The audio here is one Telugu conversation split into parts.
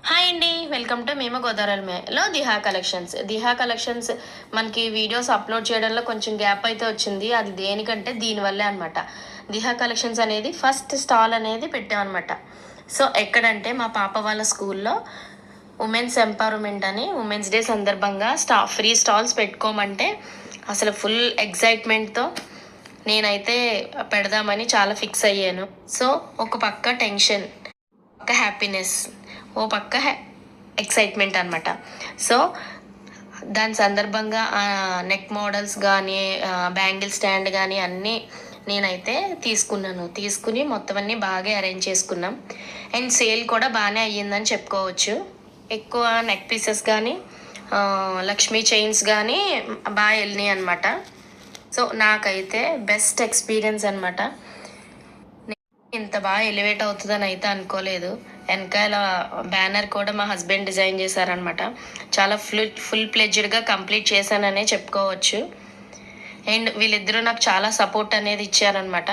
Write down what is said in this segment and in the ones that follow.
హాయ్ అండి, వెల్కమ్ టు మేము గోదావరిలో దిహా కలెక్షన్స్ మనకి వీడియోస్ అప్లోడ్ చేయడంలో కొంచెం గ్యాప్ అయితే వచ్చింది. అది దేనికంటే దీనివల్లే అనమాట. దిహా కలెక్షన్స్ అనేది ఫస్ట్ స్టాల్ అనేది పెట్టామన్నమాట. సో ఎక్కడంటే మా పాప వాళ్ళ స్కూల్లో ఉమెన్స్ ఎంపవర్మెంట్ అని ఉమెన్స్ డే సందర్భంగా ఫ్రీ స్టాల్స్ పెట్టుకోమంటే అసలు ఫుల్ ఎగ్జైట్మెంట్తో నేనైతే పెడదామని చాలా ఫిక్స్ అయ్యాను. సో ఒక పక్క టెన్షన్, ఒక హ్యాపీనెస్, ఓ పక్క ఎక్సైట్మెంట్ అనమాట. సో దాని సందర్భంగా నెక్ మోడల్స్ కానీ బ్యాంగిల్ స్టాండ్ కానీ అన్నీ నేనైతే తీసుకుని మొత్తం అన్నీ బాగా అరేంజ్ చేసుకున్నాం. అండ్ సేల్ కూడా బాగానే అయ్యిందని చెప్పుకోవచ్చు. ఎక్కువ నెక్ పీసెస్ కానీ లక్ష్మీ చైన్స్ కానీ బాగా వెళ్ళినాయి అనమాట. సో నాకైతే బెస్ట్ ఎక్స్పీరియన్స్ అనమాట. ఇంత బాగా ఎలివేట్ అవుతుందని అయితే అనుకోలేదు. వెనకాల బ్యానర్ కూడా మా హస్బెండ్ డిజైన్ చేశారనమాట. చాలా ఫుల్ ప్లెడ్జ్డ్గా కంప్లీట్ చేశాననే చెప్పుకోవచ్చు. అండ్ వీళ్ళిద్దరూ నాకు చాలా సపోర్ట్ అనేది ఇచ్చారనమాట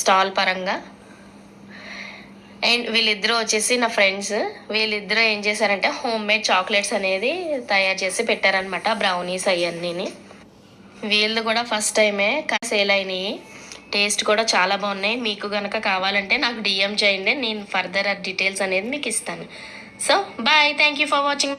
స్టాల్ పరంగా. అండ్ వీళ్ళిద్దరూ వచ్చేసి నా ఫ్రెండ్స్. వీళ్ళిద్దరూ ఏం చేశారంటే హోమ్ మేడ్ చాక్లెట్స్ అనేది తయారు చేసి పెట్టారనమాట, బ్రౌనీస్ అవన్నీ. వీళ్ళు కూడా ఫస్ట్ టైమే సేల్ అయినాయి. టేస్ట్ కూడా చాలా బాగున్నాయి. మీకు కనుక కావాలంటే నాకు డిఎం చేయండి, నేను ఫర్దర్ డీటెయిల్స్ అనేది మీకు ఇస్తాను. So bye, thank you for watching.